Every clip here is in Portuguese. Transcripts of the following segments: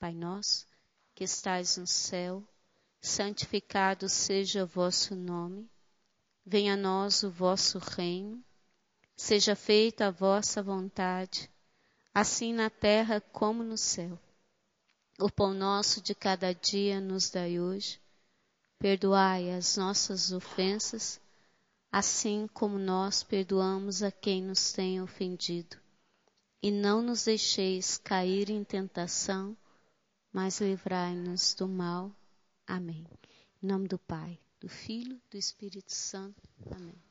Pai nosso, que estais no céu, santificado seja o vosso nome. Venha a nós o vosso reino. Seja feita a vossa vontade, assim na terra como no céu. O pão nosso de cada dia nos dai hoje. Perdoai as nossas ofensas, assim como nós perdoamos a quem nos tem ofendido. E não nos deixeis cair em tentação, mas livrai-nos do mal. Amém. Em nome do Pai, do Filho, do Espírito Santo. Amém.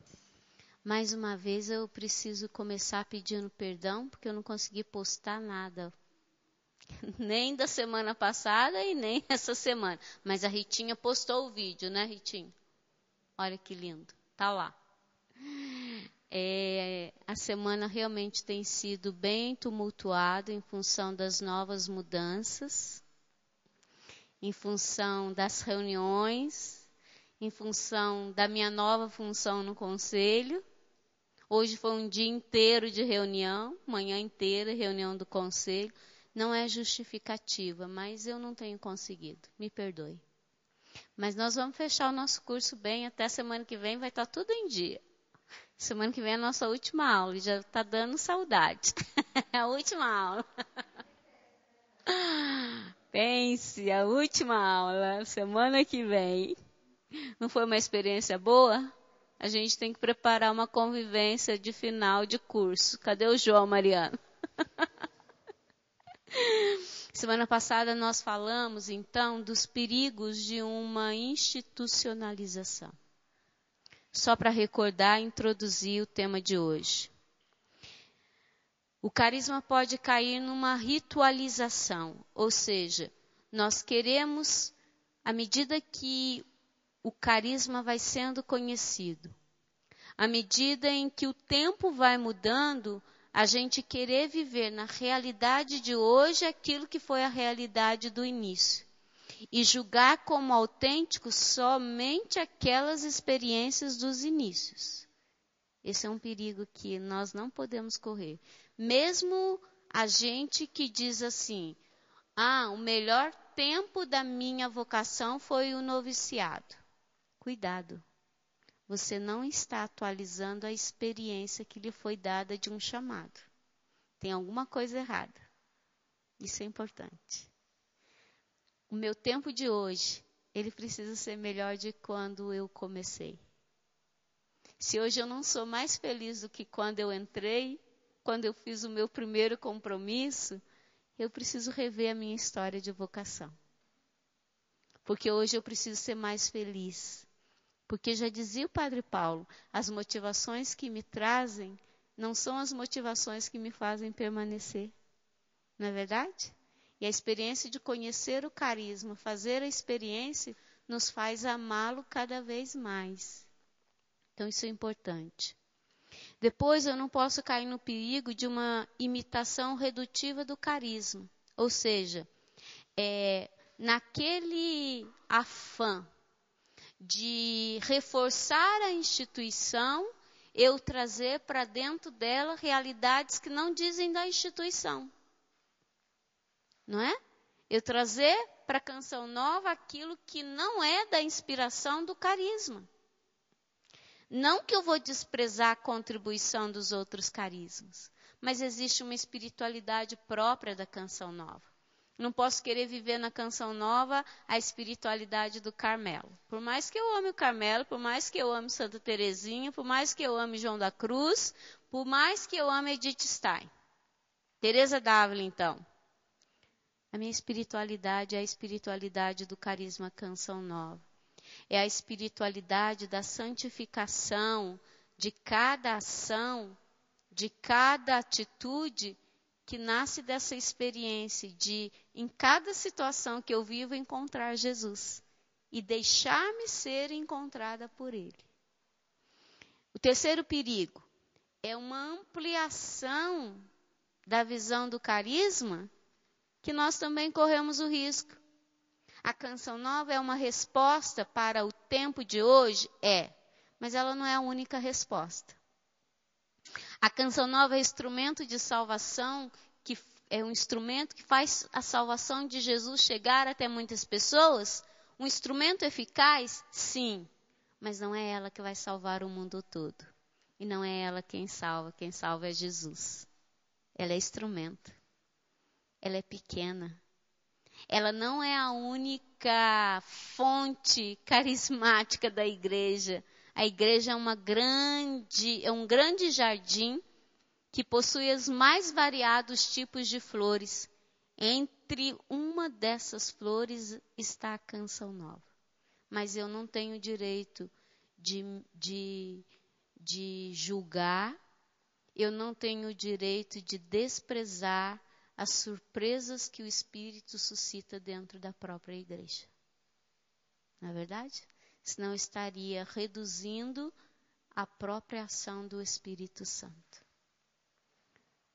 Mais uma vez eu preciso começar pedindo perdão, porque eu não consegui postar nada. Nem da semana passada e nem essa semana. Mas a Ritinha postou o vídeo, né, Ritinha? Olha que lindo. Tá lá. A semana realmente tem sido bem tumultuada em função das novas mudanças, em função das reuniões, em função da minha nova função no conselho. Hoje foi um dia inteiro de reunião, manhã inteira, reunião do conselho. Não é justificativa, mas eu não tenho conseguido. Me perdoe. Mas nós vamos fechar o nosso curso bem. Até semana que vem vai estar tudo em dia. Semana que vem é a nossa última aula. E já está dando saudade. É a última aula. Pense, a última aula. Semana que vem. Não foi uma experiência boa? A gente tem que preparar uma convivência de final de curso. Cadê o João, Mariano? Semana passada nós falamos, então, dos perigos de uma institucionalização. Só para recordar e introduzir o tema de hoje. O carisma pode cair numa ritualização, ou seja, nós queremos, à medida que o carisma vai sendo conhecido, à medida em que o tempo vai mudando, a gente querer viver na realidade de hoje aquilo que foi a realidade do início. E julgar como autêntico somente aquelas experiências dos inícios. Esse é um perigo que nós não podemos correr. Mesmo a gente que diz assim, o melhor tempo da minha vocação foi o noviciado. Cuidado. Você não está atualizando a experiência que lhe foi dada de um chamado. Tem alguma coisa errada. Isso é importante. O meu tempo de hoje, ele precisa ser melhor de quando eu comecei. Se hoje eu não sou mais feliz do que quando eu entrei, quando eu fiz o meu primeiro compromisso, eu preciso rever a minha história de vocação. Porque hoje eu preciso ser mais feliz. Porque já dizia o Padre Paulo, as motivações que me trazem não são as motivações que me fazem permanecer. Não é verdade? E a experiência de conhecer o carisma, fazer a experiência, nos faz amá-lo cada vez mais. Então isso é importante. Depois eu não posso cair no perigo de uma imitação redutiva do carisma. Ou seja, naquele afã de reforçar a instituição, eu trazer para dentro dela realidades que não dizem da instituição. Não é? Eu trazer para a Canção Nova aquilo que não é da inspiração do carisma. Não que eu vou desprezar a contribuição dos outros carismas, mas existe uma espiritualidade própria da Canção Nova. Não posso querer viver na Canção Nova a espiritualidade do Carmelo. Por mais que eu ame o Carmelo, por mais que eu ame Santa Teresinha, por mais que eu ame João da Cruz, por mais que eu ame Edith Stein. Teresa d'Ávila, então. A minha espiritualidade é a espiritualidade do carisma Canção Nova. É a espiritualidade da santificação de cada ação, de cada atitude, que nasce dessa experiência de, em cada situação que eu vivo, encontrar Jesus e deixar-me ser encontrada por Ele. O terceiro perigo é uma ampliação da visão do carisma, que nós também corremos o risco. A Canção Nova é uma resposta para o tempo de hoje? Mas ela não é a única resposta. A Canção Nova é instrumento de salvação que um instrumento que faz a salvação de Jesus chegar até muitas pessoas? Um instrumento eficaz? Sim. Mas não é ela que vai salvar o mundo todo. E não é ela quem salva é Jesus. Ela é instrumento. Ela é pequena. Ela não é a única fonte carismática da igreja. A igreja é um grande jardim que possui os mais variados tipos de flores. Entre uma dessas flores está a Canção Nova. Mas eu não tenho direito de julgar, eu não tenho direito de desprezar as surpresas que o Espírito suscita dentro da própria igreja. Não é verdade? Senão estaria reduzindo a própria ação do Espírito Santo.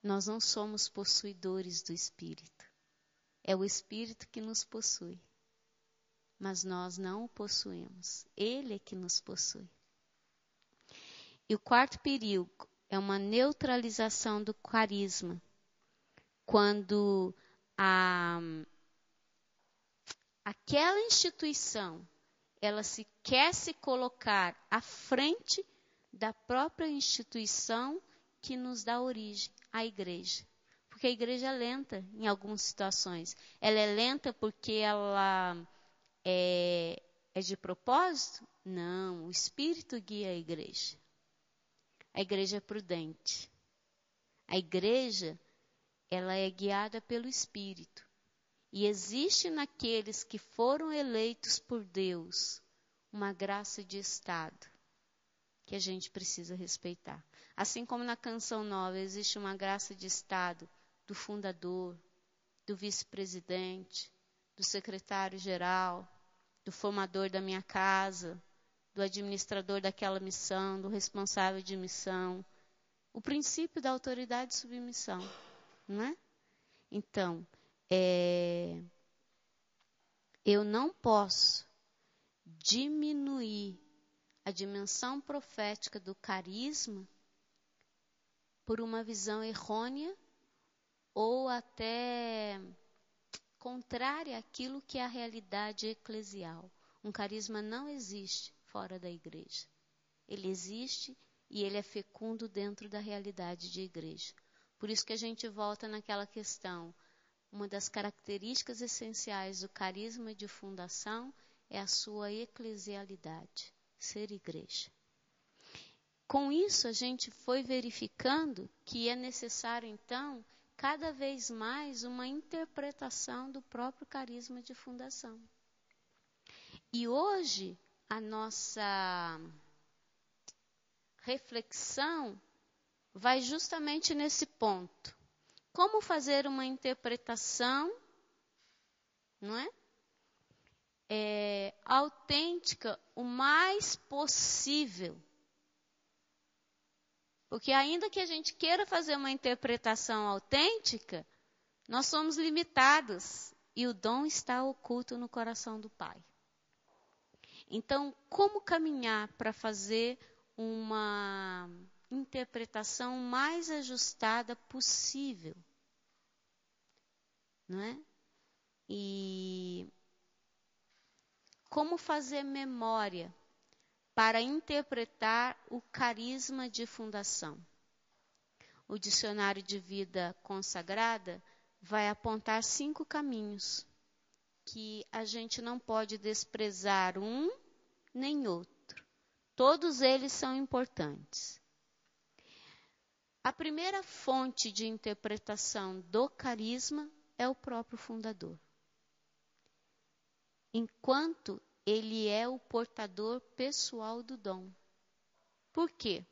Nós não somos possuidores do Espírito. É o Espírito que nos possui. Mas nós não o possuímos. Ele é que nos possui. E o quarto perigo é uma neutralização do carisma. Quando aquela instituição, ela quer se colocar à frente da própria instituição que nos dá origem, a igreja. Porque a igreja é lenta em algumas situações. Ela é lenta porque ela é de propósito? Não, o Espírito guia a igreja. A igreja é prudente. A igreja, ela é guiada pelo Espírito. E existe naqueles que foram eleitos por Deus uma graça de estado que a gente precisa respeitar. Assim como na Canção Nova existe uma graça de estado do fundador, do vice-presidente, do secretário-geral, do formador da minha casa, do administrador daquela missão, do responsável de missão. O princípio da autoridade e submissão, não é? Então, eu não posso diminuir a dimensão profética do carisma por uma visão errônea ou até contrária àquilo que é a realidade eclesial. Um carisma não existe fora da igreja. Ele existe e ele é fecundo dentro da realidade de igreja. Por isso que a gente volta naquela questão. Uma das características essenciais do carisma de fundação é a sua eclesialidade, ser igreja. Com isso, a gente foi verificando que é necessário, então, cada vez mais uma interpretação do próprio carisma de fundação. E hoje, a nossa reflexão vai justamente nesse ponto. Como fazer uma interpretação, não é? Autêntica o mais possível. Porque ainda que a gente queira fazer uma interpretação autêntica, nós somos limitados e o dom está oculto no coração do Pai. Então, como caminhar para fazer uma interpretação mais ajustada possível? Não é? E como fazer memória para interpretar o carisma de fundação? O Dicionário de Vida Consagrada vai apontar 5 caminhos que a gente não pode desprezar um nem outro. Todos eles são importantes. A primeira fonte de interpretação do carisma é o próprio fundador. Enquanto ele é o portador pessoal do dom. Por quê?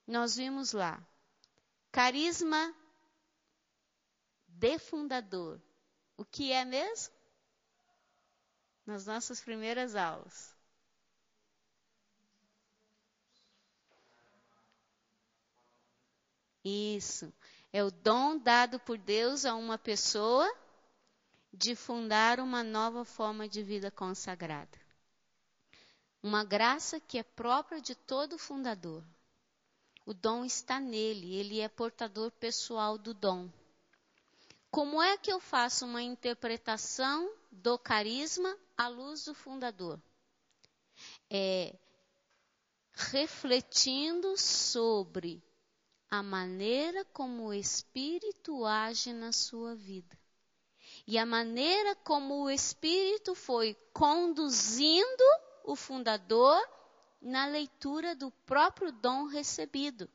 Nós vimos lá, carisma de fundador. O que é mesmo? Nas nossas primeiras aulas. Isso. É o dom dado por Deus a uma pessoa de fundar uma nova forma de vida consagrada. Uma graça que é própria de todo fundador. O dom está nele, ele é portador pessoal do dom. como é que eu faço uma interpretação do carisma à luz do fundador? Refletindo sobre a maneira como o Espírito age na sua vida. E a maneira como o Espírito foi conduzindo o fundador na leitura do próprio dom recebido.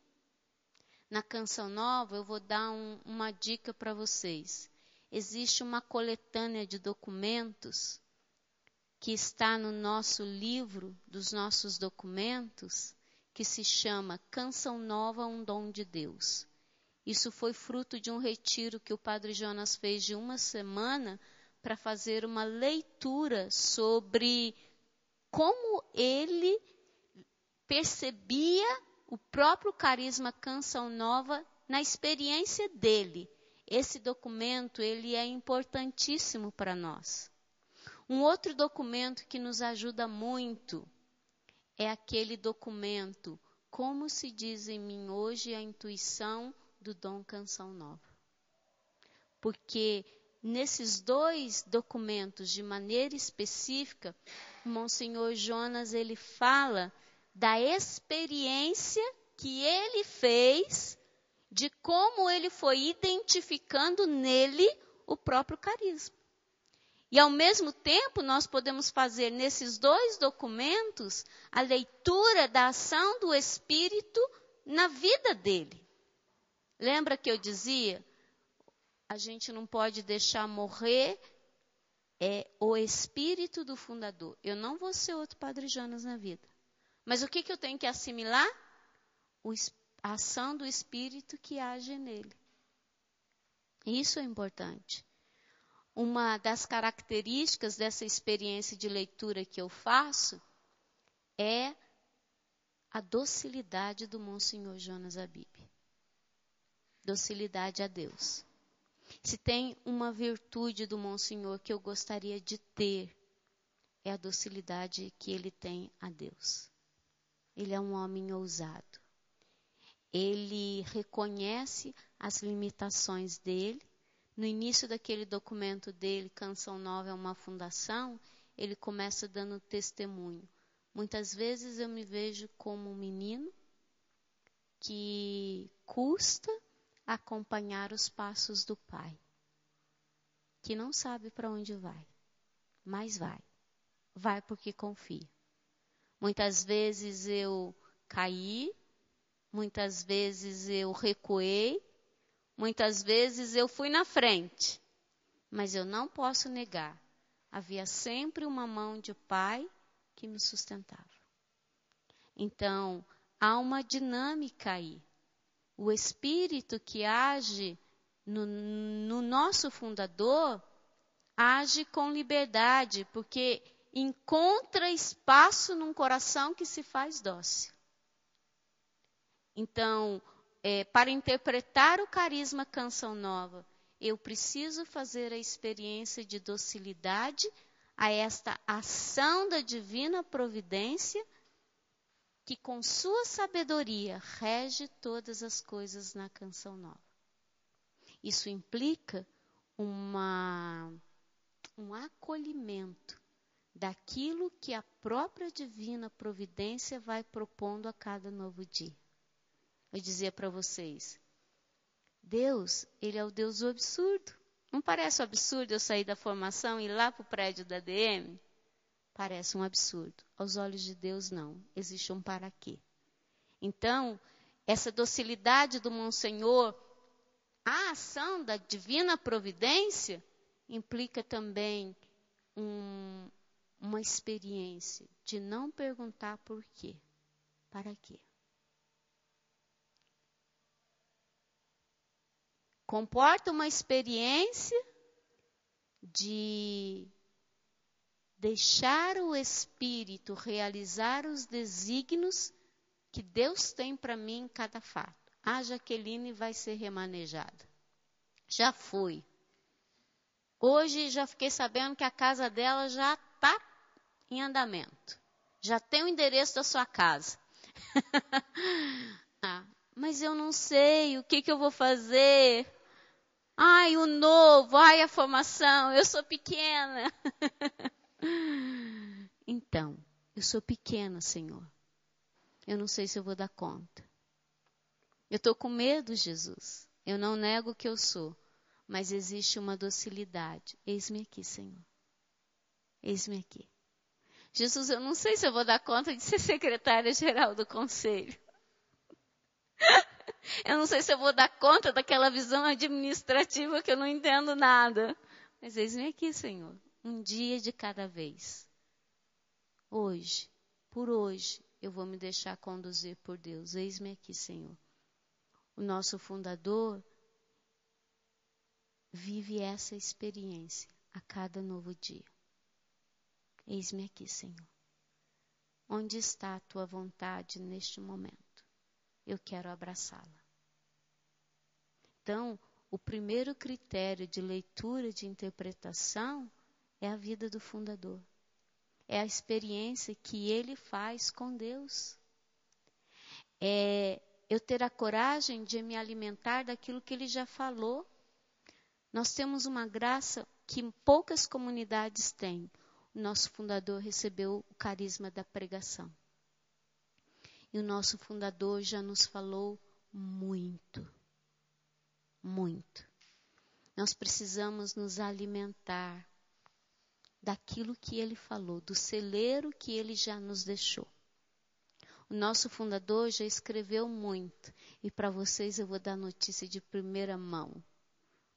Na Canção Nova, eu vou dar uma dica para vocês. Existe uma coletânea de documentos que está no nosso livro dos nossos documentos, que se chama Canção Nova, um Dom de Deus. Isso foi fruto de um retiro que o Padre Jonas fez de uma semana para fazer uma leitura sobre como ele percebia o próprio carisma Canção Nova na experiência dele. Esse documento, ele é importantíssimo para nós. Um outro documento que nos ajuda muito é aquele documento Como se diz em mim hoje a intuição do dom Canção Nova. Porque nesses dois documentos, de maneira específica, o Monsenhor Jonas, ele fala da experiência que ele fez, de como ele foi identificando nele o próprio carisma. E, ao mesmo tempo, nós podemos fazer nesses dois documentos a leitura da ação do Espírito na vida dele. Lembra que eu dizia? A gente não pode deixar morrer o Espírito do fundador. Eu não vou ser outro Padre Jonas na vida. Mas o que eu tenho que assimilar? A ação do Espírito que age nele. Isso é importante. Uma das características dessa experiência de leitura que eu faço é a docilidade do Monsenhor Jonas Abib. Docilidade a Deus. Se tem uma virtude do Monsenhor que eu gostaria de ter, é a docilidade que ele tem a Deus. Ele é um homem ousado. Ele reconhece as limitações dele. No início daquele documento dele, Canção Nova é uma fundação, ele começa dando testemunho. Muitas vezes eu me vejo como um menino que custa acompanhar os passos do pai, que não sabe para onde vai, mas vai. Vai porque confia. Muitas vezes eu caí, muitas vezes eu recuei, muitas vezes eu fui na frente, mas eu não posso negar. Havia sempre uma mão de pai que me sustentava. Então, há uma dinâmica aí. O Espírito que age no nosso fundador, age com liberdade, porque encontra espaço num coração que se faz dócil. Então, para interpretar o carisma Canção Nova, eu preciso fazer a experiência de docilidade a esta ação da divina providência que com sua sabedoria rege todas as coisas na Canção Nova. Isso implica um acolhimento daquilo que a própria divina providência vai propondo a cada novo dia. Eu dizia para vocês, Deus, ele é o Deus do absurdo. Não parece um absurdo eu sair da formação e ir lá para o prédio da DM? Parece um absurdo. Aos olhos de Deus, não. Existe um para quê. Então, essa docilidade do Monsenhor, a ação da divina providência, implica também uma experiência de não perguntar por quê. Para quê? Comporta uma experiência de deixar o Espírito realizar os desígnios que Deus tem para mim em cada fato. A Jaqueline vai ser remanejada. Já foi. Hoje já fiquei sabendo que a casa dela já está em andamento. Já tem o endereço da sua casa. Mas eu não sei o que eu vou fazer. Ai, o novo, ai, a formação, eu sou pequena. Então, eu sou pequena, Senhor. Eu não sei se eu vou dar conta. Eu estou com medo, Jesus. Eu não nego que eu sou, mas existe uma docilidade. Eis-me aqui, Senhor. Eis-me aqui. Jesus, eu não sei se eu vou dar conta de ser secretária-geral do conselho. Eu não sei se eu vou dar conta daquela visão administrativa que eu não entendo nada. Mas eis-me aqui, Senhor. Um dia de cada vez. Hoje, por hoje, eu vou me deixar conduzir por Deus. Eis-me aqui, Senhor. O nosso fundador vive essa experiência a cada novo dia. Eis-me aqui, Senhor. Onde está a tua vontade neste momento? Eu quero abraçá-la. Então, o primeiro critério de leitura e de interpretação é a vida do fundador. É a experiência que ele faz com Deus. É eu ter a coragem de me alimentar daquilo que ele já falou. Nós temos uma graça que poucas comunidades têm. O nosso fundador recebeu o carisma da pregação. E o nosso fundador já nos falou muito. Muito. Nós precisamos nos alimentar daquilo que ele falou, do celeiro que ele já nos deixou. O nosso fundador já escreveu muito. E para vocês eu vou dar notícia de primeira mão.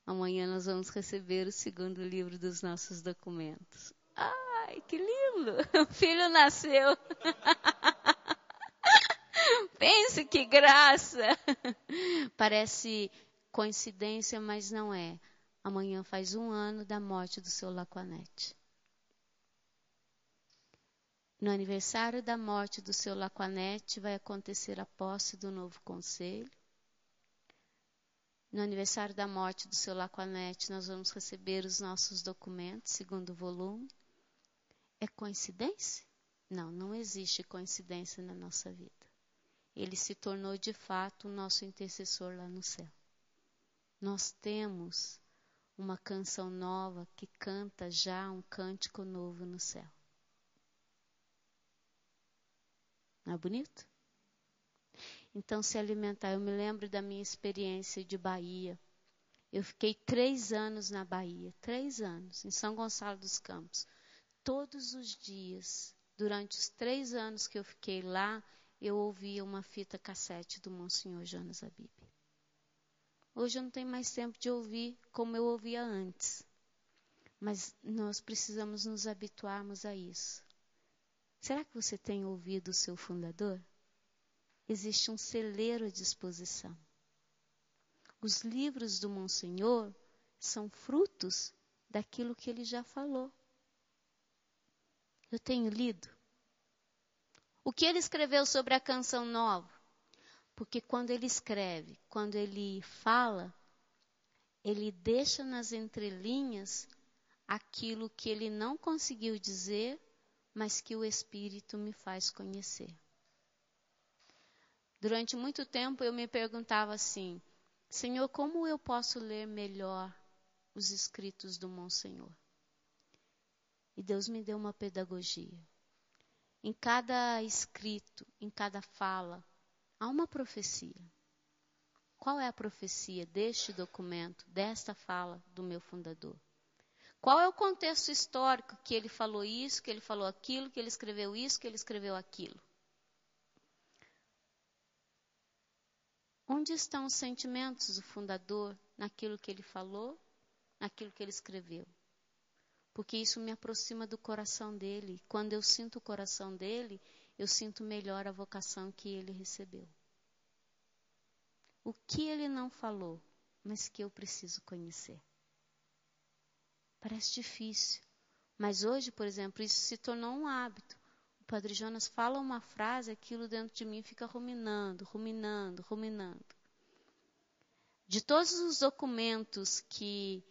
Amanhã nós vamos receber o segundo livro dos nossos documentos. Ai, que lindo! O filho nasceu. Pense que graça! Parece coincidência, mas não é. Amanhã faz 1 ano da morte do seu Laquanete. No aniversário da morte do seu Laquanete vai acontecer a posse do novo conselho. No aniversário da morte do seu Laquanete, nós vamos receber os nossos documentos, segundo volume. É coincidência? Não, não existe coincidência na nossa vida. Ele se tornou de fato o nosso intercessor lá no céu. Nós temos uma canção nova que canta já um cântico novo no céu. Não é bonito? Então, se alimentar. Eu me lembro da minha experiência de Bahia. Eu fiquei 3 anos na Bahia. 3 anos, em São Gonçalo dos Campos. Todos os dias, durante os 3 anos que eu fiquei lá, eu ouvia uma fita cassete do Monsenhor Jonas Abib. Hoje eu não tenho mais tempo de ouvir como eu ouvia antes. Mas nós precisamos nos habituarmos a isso. Será que você tem ouvido o seu fundador? Existe um celeiro à disposição. Os livros do Monsenhor são frutos daquilo que ele já falou. Eu tenho lido. O que ele escreveu sobre a canção nova? Porque quando ele escreve, quando ele fala, ele deixa nas entrelinhas aquilo que ele não conseguiu dizer, mas que o Espírito me faz conhecer. Durante muito tempo eu me perguntava assim, Senhor, como eu posso ler melhor os escritos do Monsenhor? E Deus me deu uma pedagogia. Em cada escrito, em cada fala, há uma profecia. Qual é a profecia deste documento, desta fala do meu fundador? Qual é o contexto histórico que ele falou isso, que ele falou aquilo, que ele escreveu isso, que ele escreveu aquilo? Onde estão os sentimentos do fundador naquilo que ele falou, naquilo que ele escreveu? Porque isso me aproxima do coração dele. Quando eu sinto o coração dele, eu sinto melhor a vocação que ele recebeu. O que ele não falou, mas que eu preciso conhecer. Parece difícil. Mas hoje, por exemplo, isso se tornou um hábito. O Padre Jonas fala uma frase, aquilo dentro de mim fica ruminando. De todos os documentos que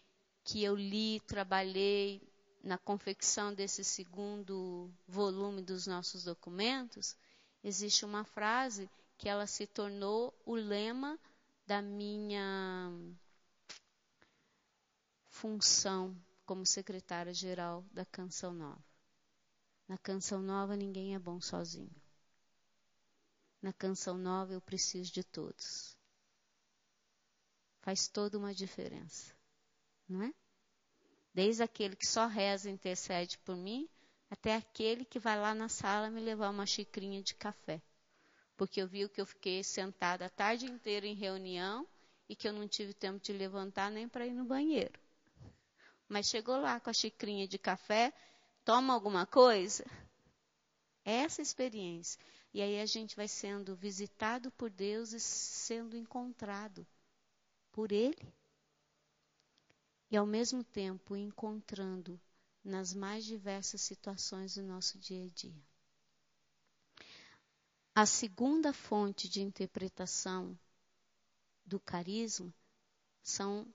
eu li, trabalhei na confecção desse segundo volume dos nossos documentos, existe uma frase que ela se tornou o lema da minha função como secretária-geral da Canção Nova. Na Canção Nova ninguém é bom sozinho. Na Canção Nova eu preciso de todos. Faz toda uma diferença, não é? Desde aquele que só reza e intercede por mim, até aquele que vai lá na sala me levar uma xicrinha de café. Porque eu vi que eu fiquei sentada a tarde inteira em reunião e que eu não tive tempo de levantar nem para ir no banheiro. Mas chegou lá com a xicrinha de café, toma alguma coisa. É essa experiência. E aí a gente vai sendo visitado por Deus e sendo encontrado por Ele. E ao mesmo tempo encontrando nas mais diversas situações do nosso dia a dia. A segunda fonte de interpretação do carisma são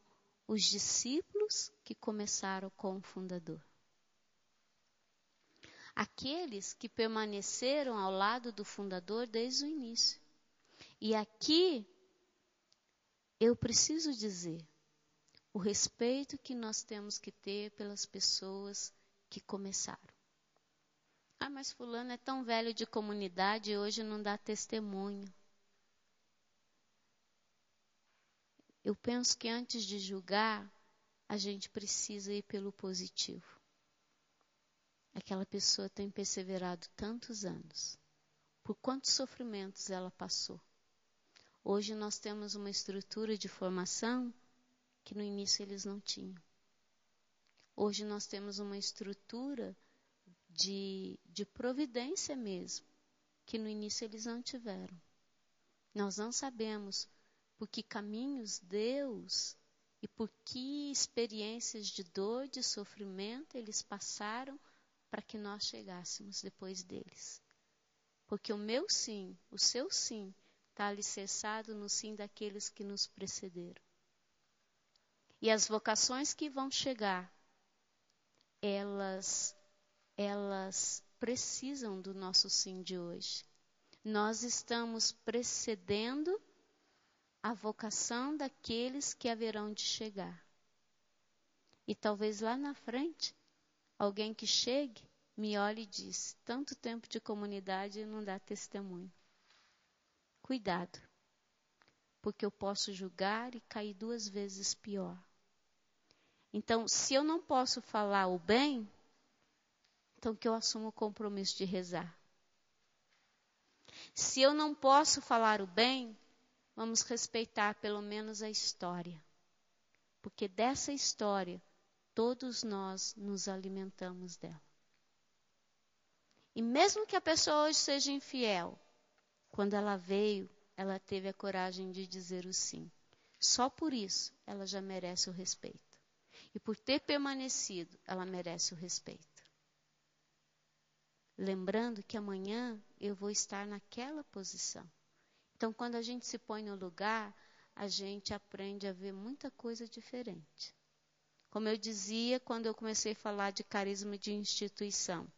os discípulos que começaram com o fundador. Aqueles que permaneceram ao lado do fundador desde o início. E aqui eu preciso dizer o respeito que nós temos que ter pelas pessoas que começaram. Ah, mas fulano é tão velho de comunidade e hoje não dá testemunho. Eu penso que antes de julgar, a gente precisa ir pelo positivo. Aquela pessoa tem perseverado tantos anos. Por quantos sofrimentos ela passou. Hoje nós temos uma estrutura de formação que no início eles não tinham. Hoje nós temos uma estrutura de providência mesmo, que no início eles não tiveram. Nós não sabemos por que caminhos Deus e por que experiências de dor, de sofrimento eles passaram para que nós chegássemos depois deles. Porque o meu sim, o seu sim, está alicerçado no sim daqueles que nos precederam. E as vocações que vão chegar, elas precisam do nosso sim de hoje. Nós estamos precedendo a vocação daqueles que haverão de chegar. E talvez lá na frente, alguém que chegue, me olhe e diz, tanto tempo de comunidade e não dá testemunho. Cuidado, porque eu posso julgar e cair 2 vezes pior. Então, se eu não posso falar o bem, então que eu assumo o compromisso de rezar. Se eu não posso falar o bem, vamos respeitar pelo menos a história. Porque dessa história, todos nós nos alimentamos dela. E mesmo que a pessoa hoje seja infiel, quando ela veio, ela teve a coragem de dizer o sim. Só por isso, ela já merece o respeito. E por ter permanecido, ela merece o respeito. Lembrando que amanhã eu vou estar naquela posição. Então, quando a gente se põe no lugar, a gente aprende a ver muita coisa diferente. Como eu dizia quando eu comecei a falar de carisma de instituição.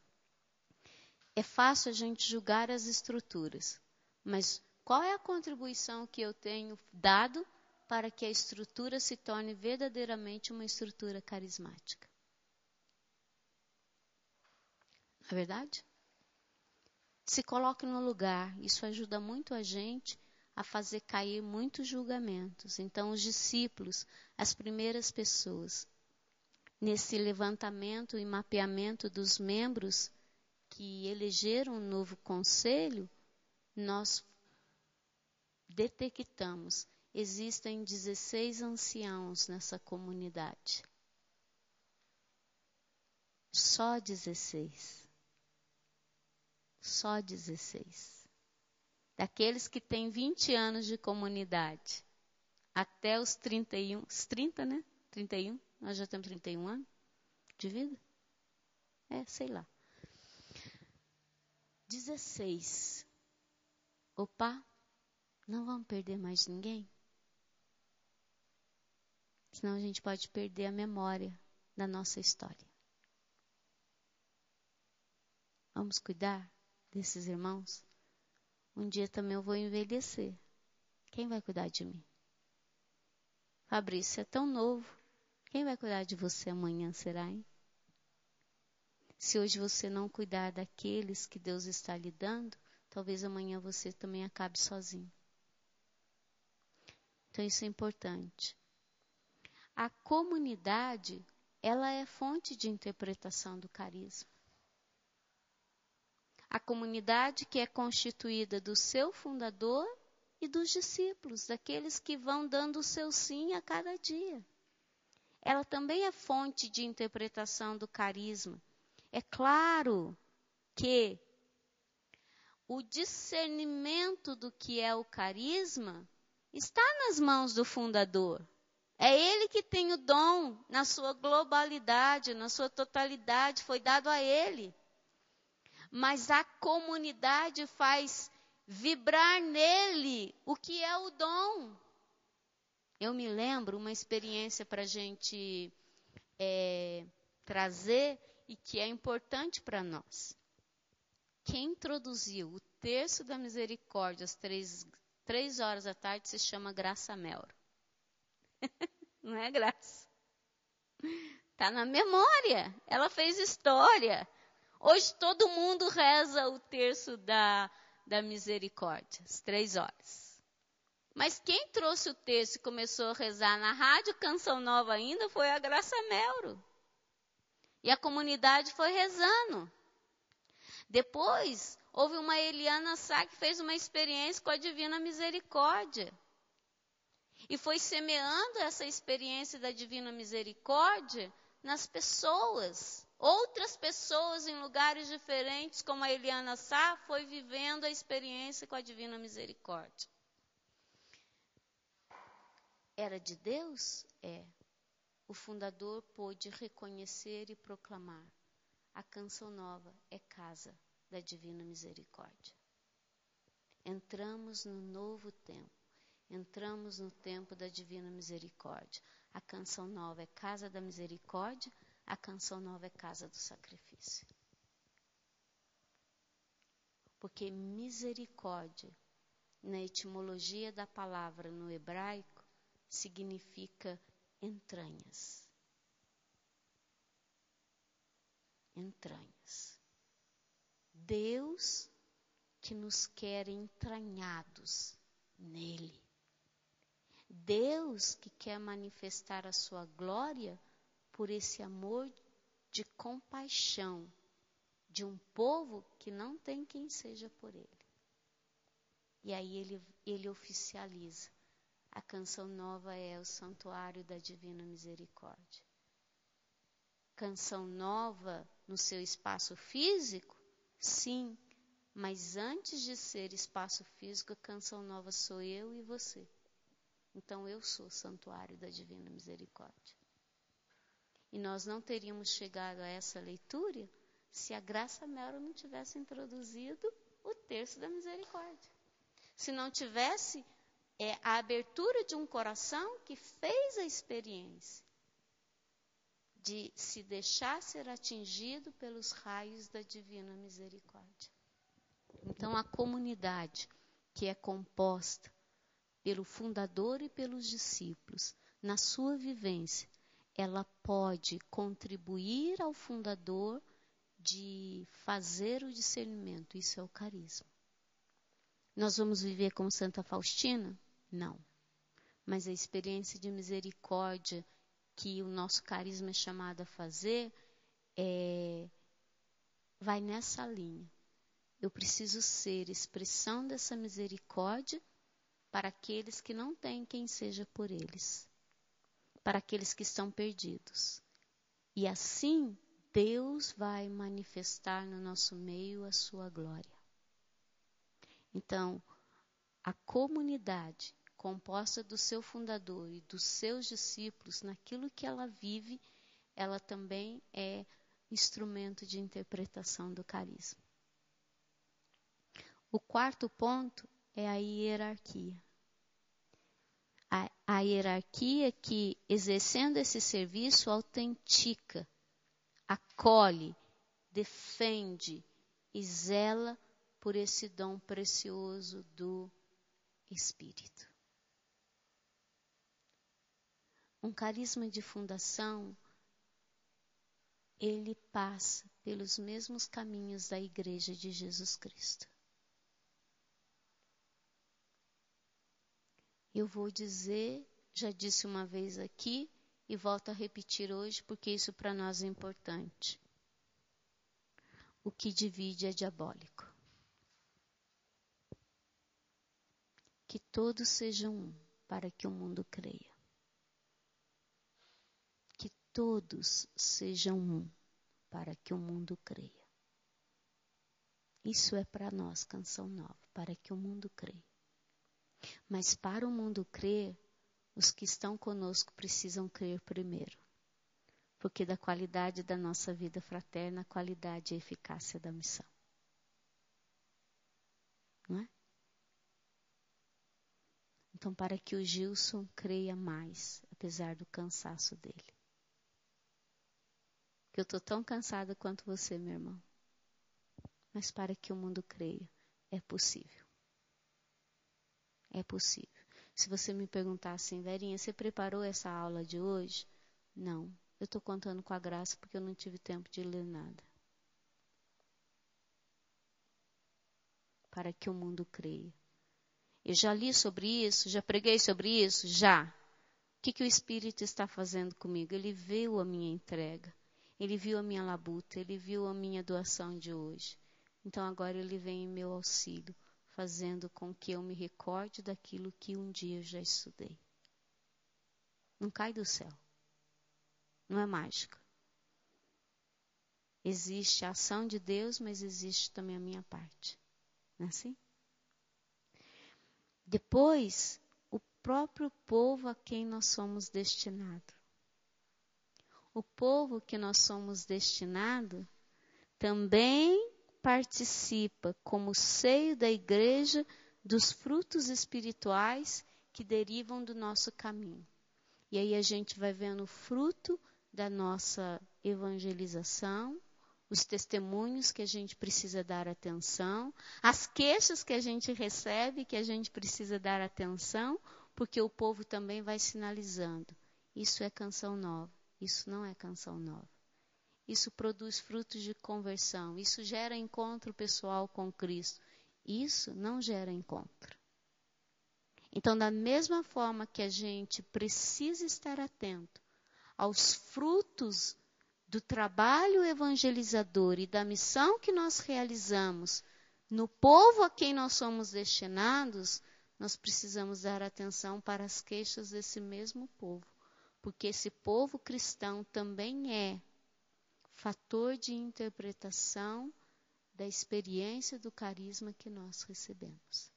É fácil a gente julgar as estruturas, mas qual é a contribuição que eu tenho dado para que a estrutura se torne verdadeiramente uma estrutura carismática? Não é verdade? Se coloque no lugar, isso ajuda muito a gente a fazer cair muitos julgamentos. Então, os discípulos, as primeiras pessoas, nesse levantamento e mapeamento dos membros que elegeram um novo conselho, nós detectamos, existem 16 anciãos nessa comunidade. Só 16. Só 16. Daqueles que têm 20 anos de comunidade, até os 31, os 30, né? 31, nós já temos 31 anos de vida? Sei lá. 16. Opa, não vamos perder mais ninguém? Senão a gente pode perder a memória da nossa história. Vamos cuidar desses irmãos? Um dia também eu vou envelhecer. Quem vai cuidar de mim? Fabrício é tão novo. Quem vai cuidar de você amanhã, será, hein? Se hoje você não cuidar daqueles que Deus está lhe dando, talvez amanhã você também acabe sozinho. Então isso é importante. A comunidade, ela é fonte de interpretação do carisma. A comunidade que é constituída do seu fundador e dos discípulos, daqueles que vão dando o seu sim a cada dia. Ela também é fonte de interpretação do carisma. É claro que o discernimento do que é o carisma está nas mãos do fundador. É ele que tem o dom na sua globalidade, na sua totalidade, foi dado a ele. Mas a comunidade faz vibrar nele o que é o dom. Eu me lembro uma experiência para a gente trazer e que é importante para nós. Quem introduziu o terço da misericórdia às 3 horas da tarde se chama Graça Melro. Não é Graça? Está na memória. Ela fez história. Hoje todo mundo reza o terço da misericórdia, às 3 horas. Mas quem trouxe o terço e começou a rezar na rádio Canção Nova ainda foi a Graça Melro. E a comunidade foi rezando. Depois, houve uma Eliana Sá que fez uma experiência com a Divina Misericórdia. E foi semeando essa experiência da Divina Misericórdia nas pessoas. Outras pessoas em lugares diferentes, como a Eliana Sá, foi vivendo a experiência com a Divina Misericórdia. Era de Deus? É. O fundador pôde reconhecer e proclamar. A Canção Nova é casa da Divina Misericórdia. Entramos no novo tempo. Entramos no tempo da Divina Misericórdia. A Canção Nova é casa da misericórdia. A Canção Nova é casa do sacrifício. Porque misericórdia, na etimologia da palavra no hebraico, significa entranhas. Entranhas. Deus que nos quer entranhados nele. Deus que quer manifestar a sua glória por esse amor de compaixão de um povo que não tem quem seja por ele. E aí ele oficializa. A Canção Nova é o santuário da Divina Misericórdia. Canção Nova no seu espaço físico? Sim, mas antes de ser espaço físico, a Canção Nova sou eu e você. Então eu sou o santuário da Divina Misericórdia. E nós não teríamos chegado a essa leitura se a Graça Melro não tivesse introduzido o terço da misericórdia. Se não tivesse a abertura de um coração que fez a experiência de se deixar ser atingido pelos raios da Divina Misericórdia. Então a comunidade que é composta pelo fundador e pelos discípulos, na sua vivência, ela pode contribuir ao fundador de fazer o discernimento. Isso é o carisma. Nós vamos viver como Santa Faustina? Não. Mas a experiência de misericórdia que o nosso carisma é chamado a fazer vai nessa linha. Eu preciso ser expressão dessa misericórdia para aqueles que não têm quem seja por eles, para aqueles que estão perdidos. E assim, Deus vai manifestar no nosso meio a sua glória. Então, a comunidade composta do seu fundador e dos seus discípulos, naquilo que ela vive, ela também é instrumento de interpretação do carisma. O quarto ponto é a hierarquia. A hierarquia que, exercendo esse serviço, autentica, acolhe, defende e zela por esse dom precioso do Espírito. Um carisma de fundação, ele passa pelos mesmos caminhos da Igreja de Jesus Cristo. Eu vou dizer, já disse uma vez aqui, e volto a repetir hoje, porque isso para nós é importante. O que divide é diabólico. Que todos sejam um, para que o mundo creia. Que todos sejam um, para que o mundo creia. Isso é para nós, Canção Nova, para que o mundo creia. Mas para o mundo crer, os que estão conosco precisam crer primeiro. Porque da qualidade da nossa vida fraterna, a qualidade e a eficácia da missão. Não é? Então, para que o Gilson creia mais, apesar do cansaço dele. Que eu estou tão cansada quanto você, meu irmão. Mas para que o mundo creia, é possível. É possível. Se você me perguntar assim, Verinha, você preparou essa aula de hoje? Não. Eu estou contando com a graça porque eu não tive tempo de ler nada. Para que o mundo creia. Eu já li sobre isso? Já preguei sobre isso? Já. O que o Espírito está fazendo comigo? Ele viu a minha entrega. Ele viu a minha labuta. Ele viu a minha doação de hoje. Então agora ele vem em meu auxílio, fazendo com que eu me recorde daquilo que um dia eu já estudei. Não cai do céu. Não é mágica. Existe a ação de Deus, mas existe também a minha parte. Não é assim? Depois, o próprio povo a quem nós somos destinados. O povo que nós somos destinados também participa como seio da igreja dos frutos espirituais que derivam do nosso caminho. E aí a gente vai vendo o fruto da nossa evangelização, os testemunhos que a gente precisa dar atenção, as queixas que a gente recebe que a gente precisa dar atenção, porque o povo também vai sinalizando. Isso é canção nova, isso não é canção nova. Isso produz frutos de conversão, isso gera encontro pessoal com Cristo. Isso não gera encontro. Então, da mesma forma que a gente precisa estar atento aos frutos do trabalho evangelizador e da missão que nós realizamos no povo a quem nós somos destinados, nós precisamos dar atenção para as queixas desse mesmo povo. Porque esse povo cristão também é fator de interpretação da experiência do carisma que nós recebemos.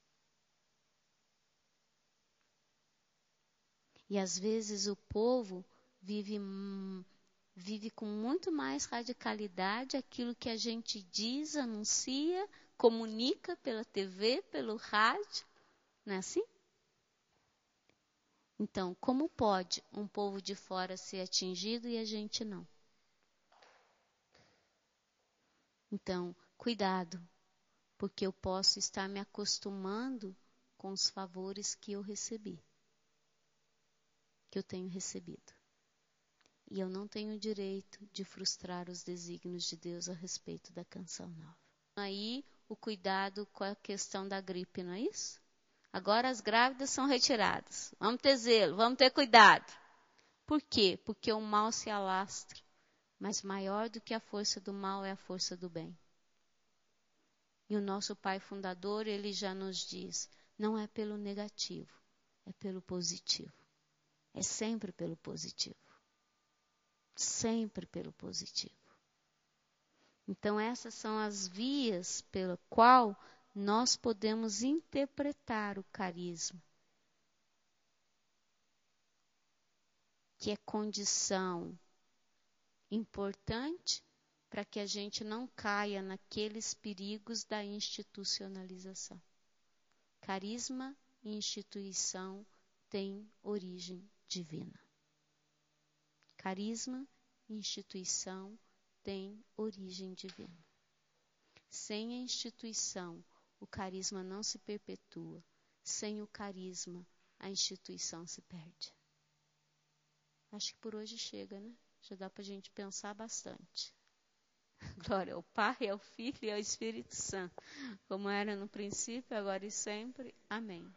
E às vezes o povo vive com muito mais radicalidade aquilo que a gente diz, anuncia, comunica pela TV, pelo rádio. Não é assim? Então, como pode um povo de fora ser atingido e a gente não? Então, cuidado, porque eu posso estar me acostumando com os favores que eu recebi, que eu tenho recebido. E eu não tenho o direito de frustrar os desígnios de Deus a respeito da canção nova. Aí, o cuidado com a questão da gripe, não é isso? Agora as grávidas são retiradas. Vamos ter zelo, vamos ter cuidado. Por quê? Porque o mal se alastra. Mas maior do que a força do mal é a força do bem. E o nosso Pai Fundador, ele já nos diz, não é pelo negativo, é pelo positivo. É sempre pelo positivo. Sempre pelo positivo. Então essas são as vias pela qual nós podemos interpretar o carisma, que é condição importante para que a gente não caia naqueles perigos da institucionalização. Carisma e instituição têm origem divina. Carisma e instituição têm origem divina. Sem a instituição, o carisma não se perpetua. Sem o carisma, a instituição se perde. Acho que por hoje chega, né? Já dá para a gente pensar bastante. Glória ao Pai, ao Filho e ao Espírito Santo, como era no princípio, agora e sempre. Amém.